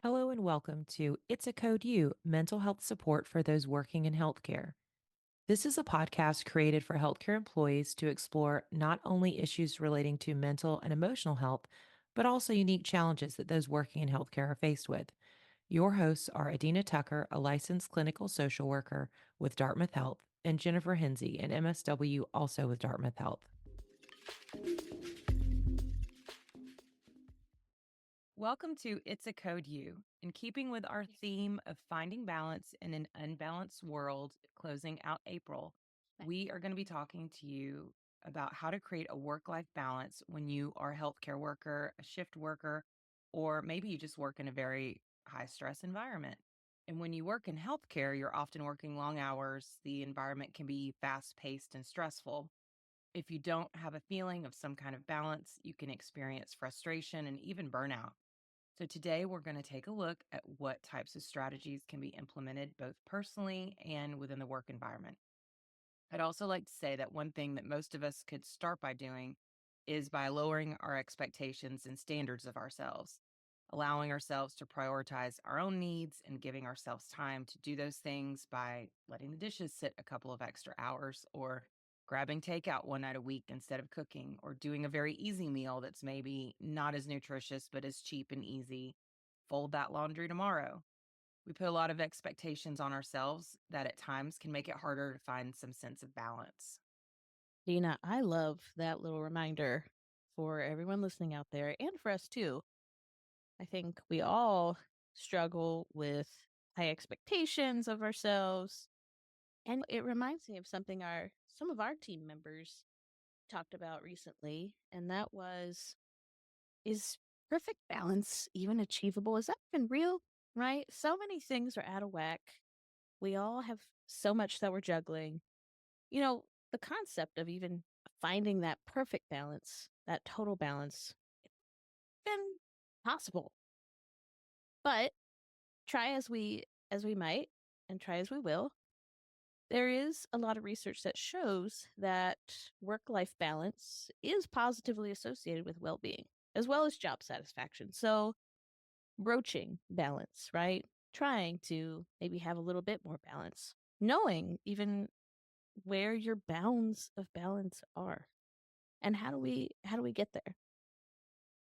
Hello and welcome to It's a Code You Mental Health Support for Those Working in Healthcare. This is a podcast created for healthcare employees to explore not only issues relating to mental and emotional health, but also unique challenges that those working in healthcare are faced with. Your hosts are Adina Tucker, a licensed clinical social worker with Dartmouth Health, and Jennifer Hinsey, an MSW also with Dartmouth Health. Welcome to It's a Code You. In keeping with our theme of finding balance in an unbalanced world, closing out April, we are going to be talking to you about how to create a work-life balance when you are a healthcare worker, a shift worker, or maybe you just work in a very high-stress environment. And when you work in healthcare, you're often working long hours. The environment can be fast-paced and stressful. If you don't have a feeling of some kind of balance, you can experience frustration and even burnout. So, today we're going to take a look at what types of strategies can be implemented both personally and within the work environment. I'd also like to say that one thing that most of us could start by doing is by lowering our expectations and standards of ourselves, allowing ourselves to prioritize our own needs and giving ourselves time to do those things by letting the dishes sit a couple of extra hours or grabbing takeout one night a week instead of cooking, or doing a very easy meal that's maybe not as nutritious but is cheap and easy. Fold that laundry tomorrow. We put a lot of expectations on ourselves that at times can make it harder to find some sense of balance. Dina, I love that little reminder for everyone listening out there and for us too. I think we all struggle with high expectations of ourselves. And it reminds me of something some of our team members talked about recently, and that was, is perfect balance even achievable? Is that even real? Right? So many things are out of whack. We all have so much that we're juggling. The concept of even finding that perfect balance, that total balance, been possible. But try as we might and try as we will, there is a lot of research that shows that work-life balance is positively associated with well-being as well as job satisfaction. So, broaching balance, right? Trying to maybe have a little bit more balance. Knowing even where your bounds of balance are. And how do we get there?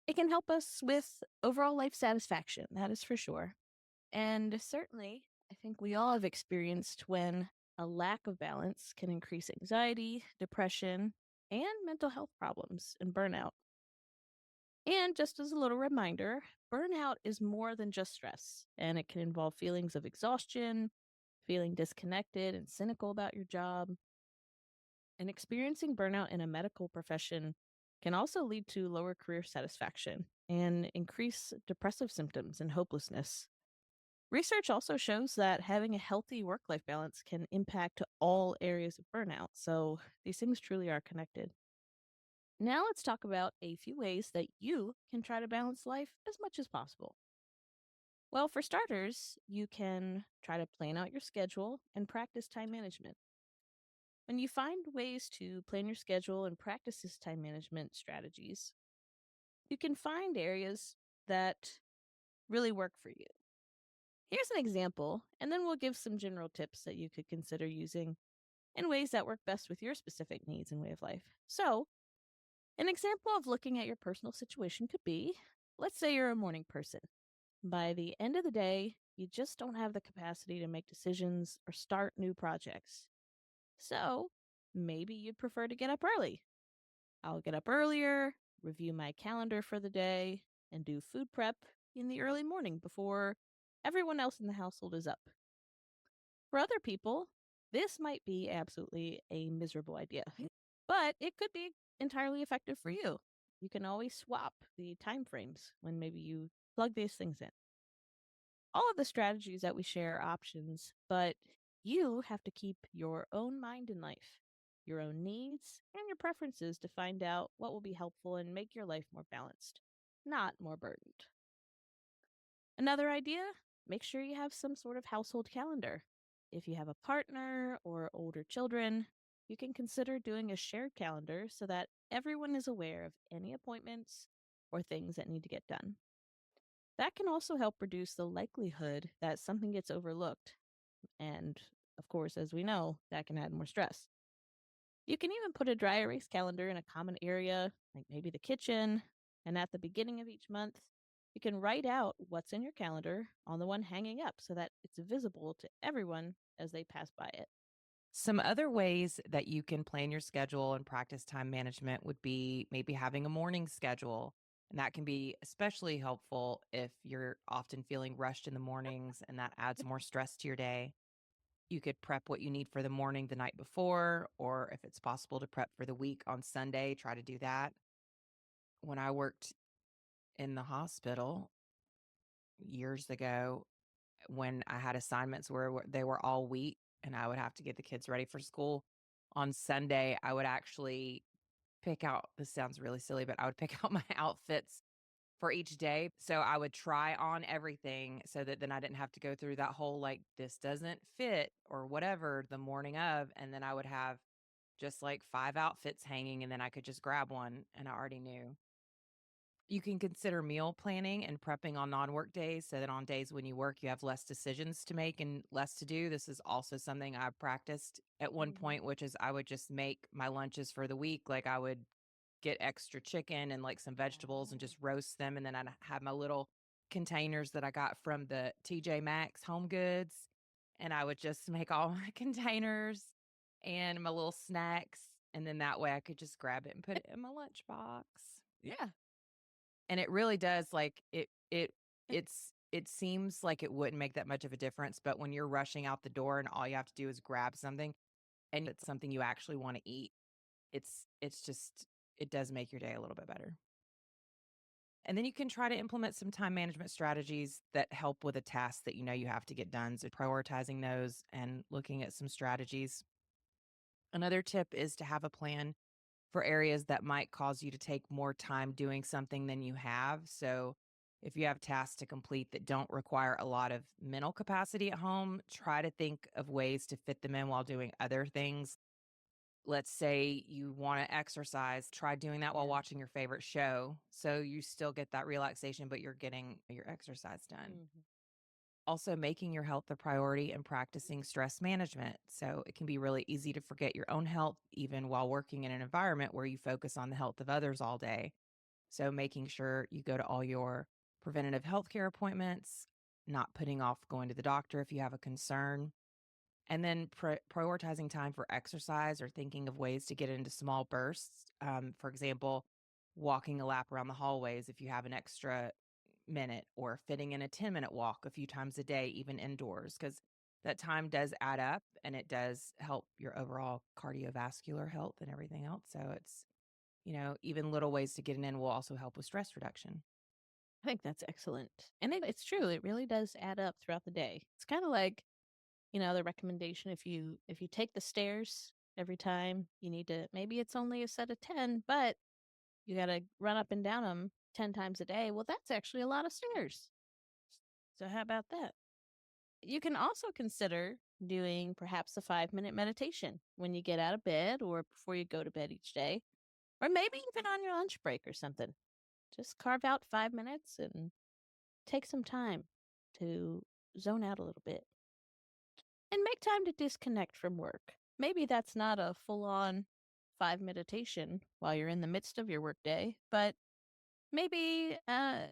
It can help us with overall life satisfaction, that is for sure. And certainly, I think we all have experienced when a lack of balance can increase anxiety, depression, and mental health problems and burnout. And just as a little reminder, burnout is more than just stress, and it can involve feelings of exhaustion, feeling disconnected and cynical about your job. And experiencing burnout in a medical profession can also lead to lower career satisfaction and increase depressive symptoms and hopelessness. Research also shows that having a healthy work life balance can impact all areas of burnout, so these things truly are connected. Now, let's talk about a few ways that you can try to balance life as much as possible. Well, for starters, you can try to plan out your schedule and practice time management. When you find ways to plan your schedule and practice this time management strategies, you can find areas that really work for you. Here's an example, and then we'll give some general tips that you could consider using in ways that work best with your specific needs and way of life. So, an example of looking at your personal situation could be, let's say you're a morning person. By the end of the day, you just don't have the capacity to make decisions or start new projects. So, maybe you'd prefer to get up early. I'll get up earlier, review my calendar for the day, and do food prep in the early morning before everyone else in the household is up. For other people, this might be absolutely a miserable idea, but it could be entirely effective for you. You can always swap the time frames when maybe you plug these things in. All of the strategies that we share are options, but you have to keep your own mind in life, your own needs, and your preferences to find out what will be helpful and make your life more balanced, not more burdened. Another idea, make sure you have some sort of household calendar. If you have a partner or older children, you can consider doing a shared calendar so that everyone is aware of any appointments or things that need to get done. That can also help reduce the likelihood that something gets overlooked. And of course, as we know, that can add more stress. You can even put a dry erase calendar in a common area, like maybe the kitchen. And at the beginning of each month, you can write out what's in your calendar on the one hanging up so that it's visible to everyone as they pass by it. Some other ways that you can plan your schedule and practice time management would be maybe having a morning schedule. And that can be especially helpful if you're often feeling rushed in the mornings and that adds more stress to your day. You could prep what you need for the morning the night before, or if it's possible to prep for the week on Sunday, try to do that. When I worked in the hospital years ago, when I had assignments where they were all week and I would have to get the kids ready for school, on Sunday, I would actually pick out this sounds really silly, but I would pick out my outfits for each day. So I would try on everything so that then I didn't have to go through that whole, like, "This doesn't fit," or whatever the morning of, and then I would have just, like, 5 outfits hanging, and then I could just grab one, and I already knew. You can consider meal planning and prepping on non-work days so that on days when you work, you have less decisions to make and less to do. This is also something I practiced at one Hmm. point, which is I would just make my lunches for the week. Like, I would get extra chicken and, like, some vegetables and Ah. just roast them, and then I'd have my little containers that I got from the TJ Maxx Home Goods, and I would just make all my containers and my little snacks, and then that way I could just grab it and put it in my lunchbox. Yeah. And it really does, like, it seems like it wouldn't make that much of a difference, but when you're rushing out the door and all you have to do is grab something, and it's something you actually wanna eat, it's just it does make your day a little bit better. And then you can try to implement some time management strategies that help with a task that you know you have to get done, so prioritizing those and looking at some strategies. Another tip is to have a plan for areas that might cause you to take more time doing something than you have. So, if you have tasks to complete that don't require a lot of mental capacity at home, try to think of ways to fit them in while doing other things. Let's say you want to exercise, try doing that while Yeah. watching your favorite show. So you still get that relaxation, but you're getting your exercise done. Hmm. Also, making your health a priority and practicing stress management. So it can be really easy to forget your own health, even while working in an environment where you focus on the health of others all day. So making sure you go to all your preventative healthcare appointments, not putting off going to the doctor if you have a concern, and then prioritizing time for exercise or thinking of ways to get into small bursts. For example, walking a lap around the hallways if you have an extra minute, or fitting in a 10-minute walk a few times a day, even indoors, because that time does add up and it does help your overall cardiovascular health and everything else. So it's, even little ways to get it in will also help with stress reduction. I think that's excellent. And it's true. It really does add up throughout the day. It's kind of like, the recommendation if you take the stairs every time you need to, maybe it's only a set of 10, but you got to run up and down them 10 times a day. Well, that's actually a lot of stairs. So how about that? You can also consider doing perhaps a 5-minute meditation when you get out of bed or before you go to bed each day, or maybe even on your lunch break or something. Just carve out 5 minutes and take some time to zone out a little bit and make time to disconnect from work. Maybe that's not a full on 5 meditation while you're in the midst of your workday, but maybe a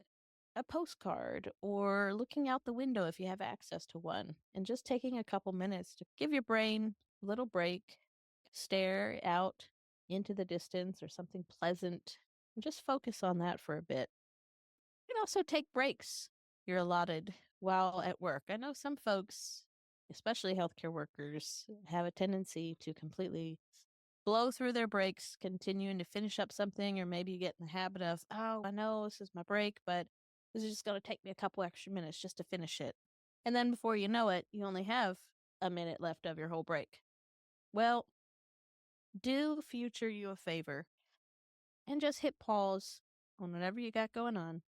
postcard or looking out the window if you have access to one and just taking a couple minutes to give your brain a little break, stare out into the distance or something pleasant, and just focus on that for a bit. You can also take breaks you're allotted while at work. I know some folks, especially healthcare workers, have a tendency to completely blow through their breaks, continuing to finish up something, or maybe you get in the habit of, oh, I know this is my break, but this is just going to take me a couple extra minutes just to finish it. And then before you know it, you only have a minute left of your whole break. Well, do the future you a favor and just hit pause on whatever you got going on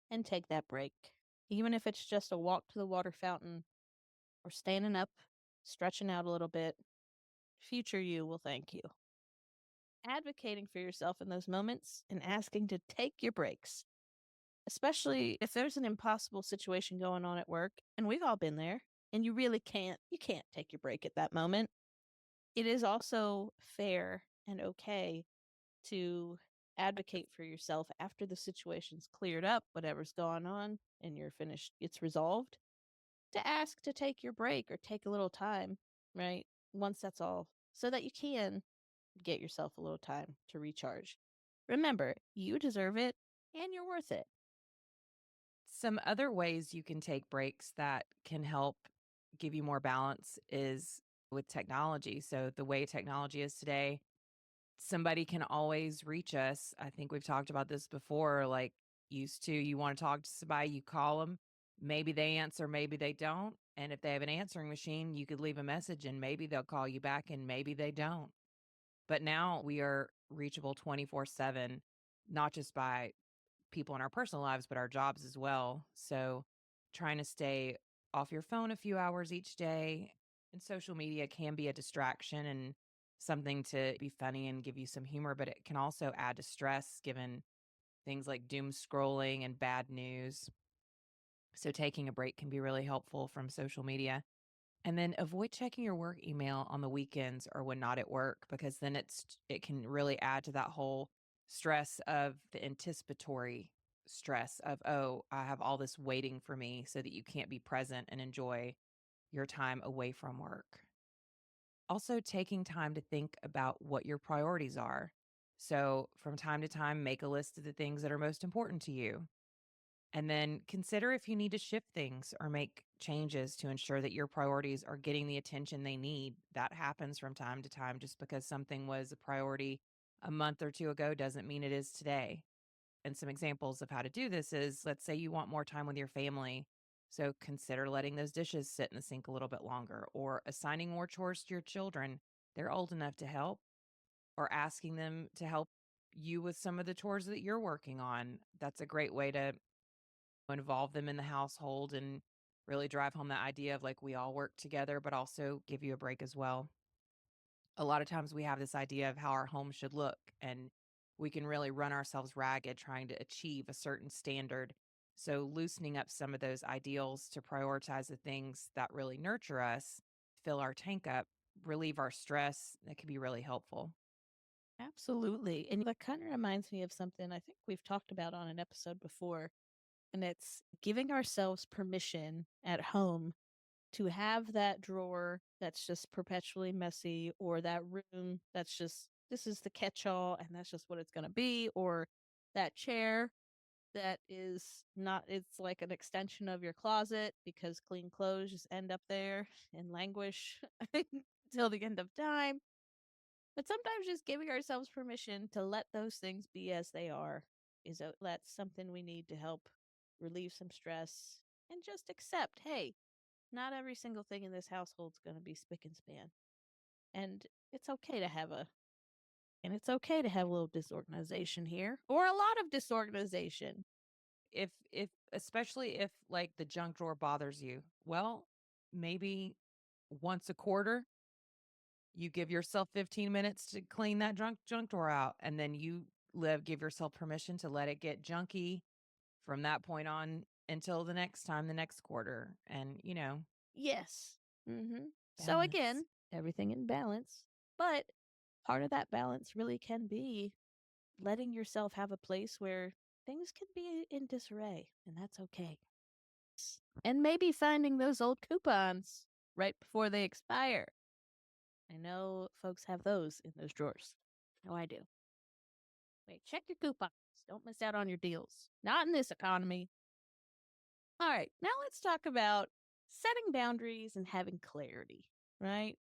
and take that break. Even if it's just a walk to the water fountain or standing up, stretching out a little bit, Future you will thank you. Advocating for yourself in those moments and asking to take your breaks, especially if there's an impossible situation going on at work, and we've all been there, and you can't take your break at that moment. It is also fair and okay to advocate for yourself after the situation's cleared up, whatever's going on, and you're finished, it's resolved, to ask to take your break or take a little time, right? Once that's all, so that you can get yourself a little time to recharge. Remember, you deserve it and you're worth it. Some other ways you can take breaks that can help give you more balance is with technology. So, the way technology is today, somebody can always reach us. I think we've talked about this before. Like, used to, you want to talk to somebody, you call them, maybe they answer, maybe they don't. And if they have an answering machine, you could leave a message and maybe they'll call you back and maybe they don't. But now we are reachable 24/7, not just by people in our personal lives, but our jobs as well. So trying to stay off your phone a few hours each day, and social media can be a distraction and something to be funny and give you some humor, but it can also add to stress given things like doom scrolling and bad news. So taking a break can be really helpful from social media. And then avoid checking your work email on the weekends or when not at work, because then it can really add to that whole stress of the anticipatory stress of, oh, I have all this waiting for me, so that you can't be present and enjoy your time away from work. Also, taking time to think about what your priorities are. So, from time to time, make a list of the things that are most important to you, and then consider if you need to shift things or make changes to ensure that your priorities are getting the attention they need. That happens from time to time. Just because something was a priority a month or two ago doesn't mean it is today. And some examples of how to do this is, let's say you want more time with your family. So consider letting those dishes sit in the sink a little bit longer, or assigning more chores to your children. They're old enough to help, or asking them to help you with some of the chores that you're working on. That's a great way to involve them in the household and really drive home that idea of, like, we all work together, but also give you a break as well. A lot of times we have this idea of how our home should look, and we can really run ourselves ragged trying to achieve a certain standard. So, loosening up some of those ideals to prioritize the things that really nurture us, fill our tank up, relieve our stress, that can be really helpful. Absolutely. And that kind of reminds me of something I think we've talked about on an episode before, and it's giving ourselves permission at home to have that drawer that's just perpetually messy, or that room that's just, this is the catch all and that's just what it's going to be, or that chair that is not, it's like an extension of your closet because clean clothes just end up there and languish until the end of time. But sometimes just giving ourselves permission to let those things be as they are is that's something we need to help relieve some stress and just accept, hey, not every single thing in this household's going to be spick and span. And it's okay to have a it's okay to have a little disorganization here, or a lot of disorganization. If especially if, like, the junk drawer bothers you, well, maybe once a quarter, you give yourself 15 minutes to clean that junk drawer out, and then you give yourself permission to let it get junky from that point on until the next time, the next quarter, and, Yes. So balance. again, everything in balance. But part of that balance really can be letting yourself have a place where things can be in disarray, and that's okay. And maybe finding those old coupons right before they expire. I know folks have those in those drawers. No, I do. Wait, check your coupons. Don't miss out on your deals. Not in this economy. All right, now let's talk about setting boundaries and having clarity, right?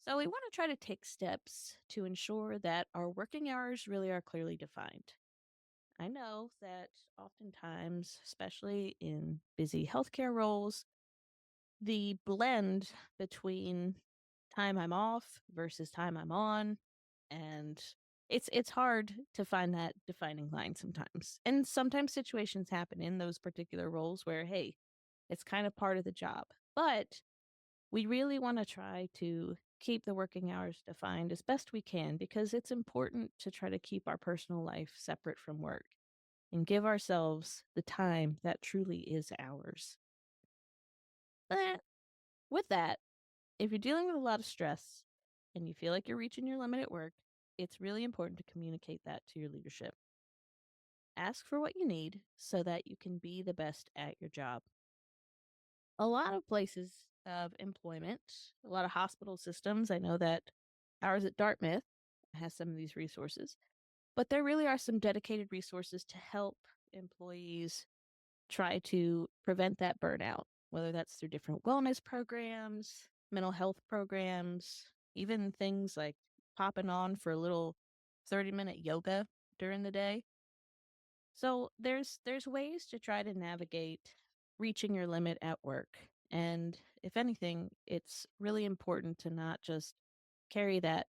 So, we want to try to take steps to ensure that our working hours really are clearly defined. I know that oftentimes, especially in busy healthcare roles, the blend between time I'm off versus time I'm on, and it's hard to find that defining line sometimes. And sometimes situations happen in those particular roles where, hey, it's kind of part of the job. But we really want to try to keep the working hours defined as best we can because it's important to try to keep our personal life separate from work and give ourselves the time that truly is ours. Eh, with that, if you're dealing with a lot of stress and you feel like you're reaching your limit at work, it's really important to communicate that to your leadership. Ask for what you need so that you can be the best at your job. A lot of places of employment, a lot of hospital systems, I know that ours at Dartmouth has some of these resources, but there really are some dedicated resources to help employees try to prevent that burnout, whether that's through different wellness programs, mental health programs, even things like popping on for a little 30-minute yoga during the day. So there's ways to try to navigate reaching your limit at work. And if anything, it's really important to not just carry that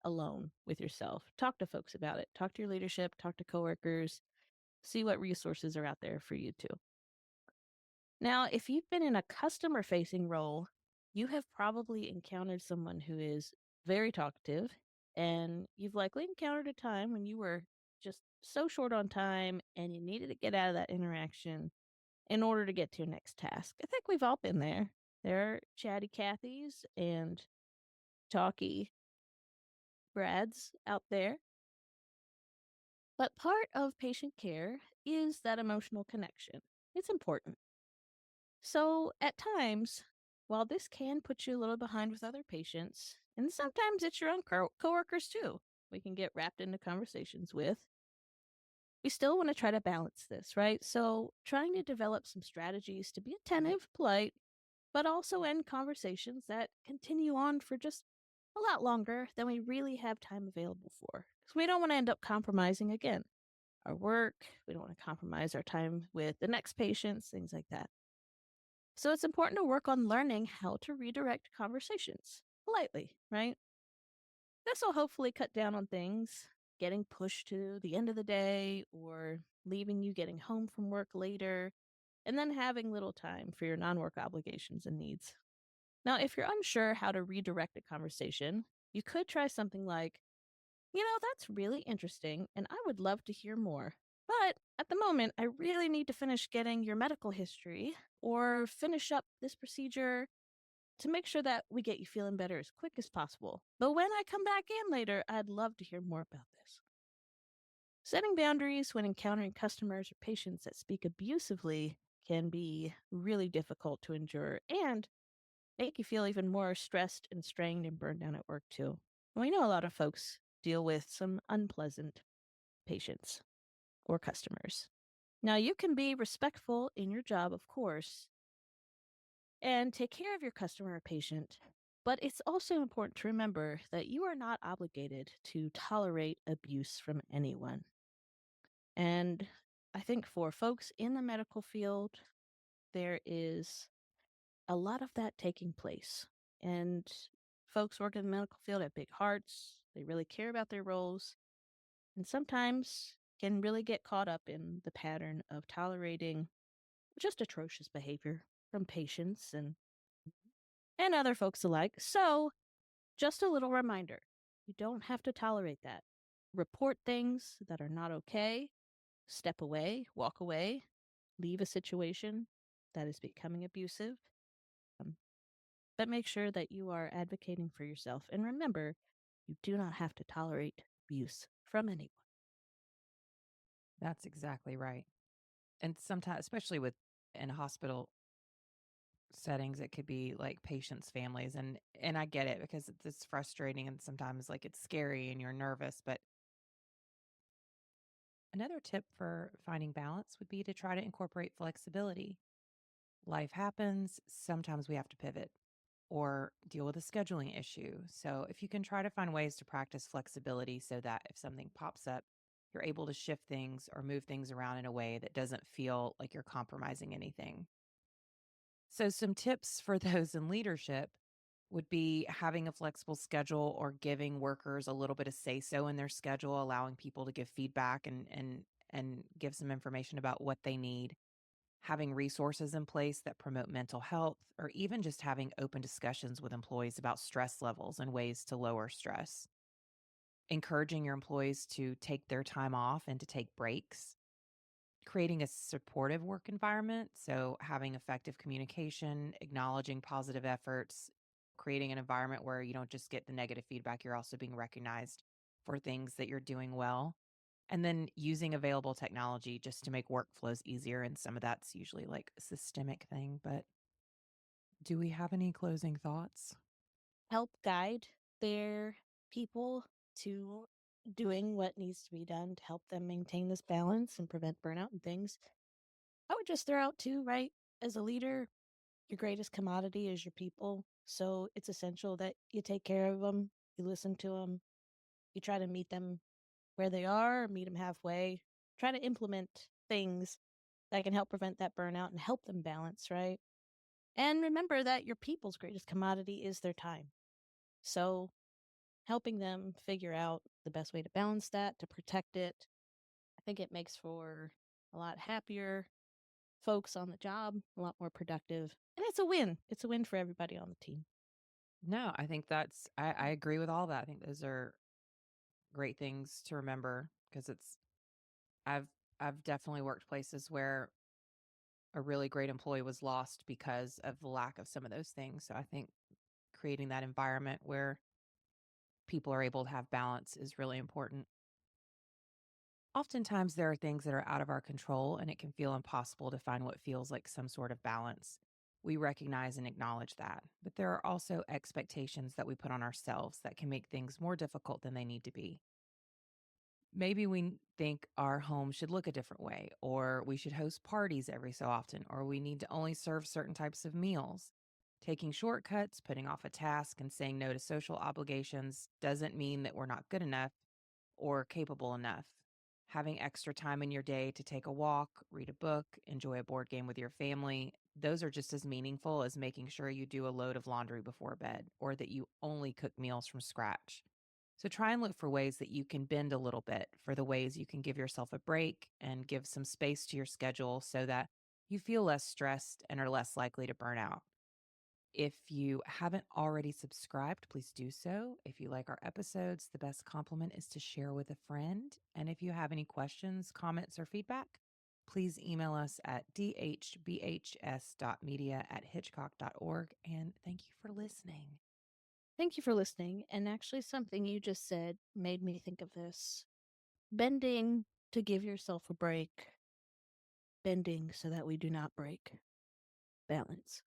alone with yourself. Talk to folks about it. Talk to your leadership, talk to coworkers, see what resources are out there for you too. Now, if you've been in a customer facing role, you have probably encountered someone who is very talkative, and you've likely encountered a time when you were just so short on time and you needed to get out of that interaction in order to get to your next task. I think we've all been there. There are chatty Cathys and talky Brads out there. But part of patient care is that emotional connection. It's important. So, at times, while this can put you a little behind with other patients, and sometimes it's your own coworkers too, we can get wrapped into conversations with, we still want to try to balance this, right? So, trying to develop some strategies to be attentive, polite, but also end conversations that continue on for just a lot longer than we really have time available for. Because we don't want to end up compromising again our work, we don't want to compromise our time with the next patients, things like that. So it's important to work on learning how to redirect conversations politely, right? This will hopefully cut down on things getting pushed to the end of the day or leaving you getting home from work later and then having little time for your non work obligations and needs. Now, if you're unsure how to redirect a conversation, you could try something like, that's really interesting and I would love to hear more. But at the moment, I really need to finish getting your medical history or finish up this procedure to make sure that we get you feeling better as quick as possible. But when I come back in later, I'd love to hear more about this. Setting boundaries when encountering customers or patients that speak abusively can be really difficult to endure and make you feel even more stressed and strained and burned down at work, too. We know a lot of folks deal with some unpleasant patients or customers. Now, you can be respectful in your job, of course, and take care of your customer or patient. But it's also important to remember that you are not obligated to tolerate abuse from anyone. And I think for folks in the medical field, there is a lot of that taking place. And folks working in the medical field have big hearts, they really care about their roles, and sometimes can really get caught up in the pattern of tolerating just atrocious behavior from patients and other folks alike. So, just a little reminder you don't have to tolerate that. Report things that are not okay, step away, walk away, leave a situation that is becoming abusive. Um, but make sure that you are advocating for yourself. And remember, you do not have to tolerate abuse from anyone. That's exactly right. And sometimes, especially with in hospital settings, it could be like patients' families, and I get it because it's frustrating and sometimes like it's scary and you're nervous. But another tip for finding balance would be to try to incorporate flexibility. Life happens, sometimes we have to pivot or deal with a scheduling issue. So, if you can try to find ways to practice flexibility so that if something pops up, you're able to shift things or move things around in a way that doesn't feel like you're compromising anything. So, some tips for those in leadership would be having a flexible schedule or giving workers a little bit of say so in their schedule, allowing people to give feedback and give some information about what they need. Having resources in place that promote mental health, or even just having open discussions with employees about stress levels and ways to lower stress. Encouraging your employees to take their time off and to take breaks. Creating a supportive work environment, so having effective communication, acknowledging positive efforts, creating an environment where you don't just get the negative feedback, you're also being recognized for things that you're doing well. And then using available technology just to make workflows easier, and some of that's usually like a systemic thing, but do we have any closing thoughts? Help guide their people to doing what needs to be done to help them maintain this balance and prevent burnout and things. I would just throw out too, right? As a leader, your greatest commodity is your people. So it's essential that you take care of them, you listen to them, you try to meet them where they are, meet them halfway, try to implement things that can help prevent that burnout and help them balance, right? And remember that your people's greatest commodity is their time. So helping them figure out the best way to balance that, to protect it, I think it makes for a lot happier folks on the job, a lot more productive. And it's a win. It's a win for everybody on the team. No, I think I agree with all that. I think those are great things to remember because I've I've definitely worked places where a really great employee was lost because of the lack of some of those things. So I think creating that environment where people are able to have balance is really important. Oftentimes, there are things that are out of our control, and it can feel impossible to find what feels like some sort of balance. We recognize and acknowledge that. But there are also expectations that we put on ourselves that can make things more difficult than they need to be. Maybe we think our home should look a different way, or we should host parties every so often, or we need to only serve certain types of meals. Taking shortcuts, putting off a task, and saying no to social obligations doesn't mean that we're not good enough or capable enough. Having extra time in your day to take a walk, read a book, enjoy a board game with your family, those are just as meaningful as making sure you do a load of laundry before bed or that you only cook meals from scratch. So try and look for ways that you can bend a little bit, for the ways you can give yourself a break and give some space to your schedule so that you feel less stressed and are less likely to burn out. If you haven't already subscribed, please do so. If you like our episodes, the best compliment is to share with a friend. And if you have any questions, comments, or feedback, please email us at dhbhs.media@hitchcock.org. And thank you for listening. Thank you for listening. And actually, something you just said made me think of this bending to give yourself a break, bending so that we do not break. Balance.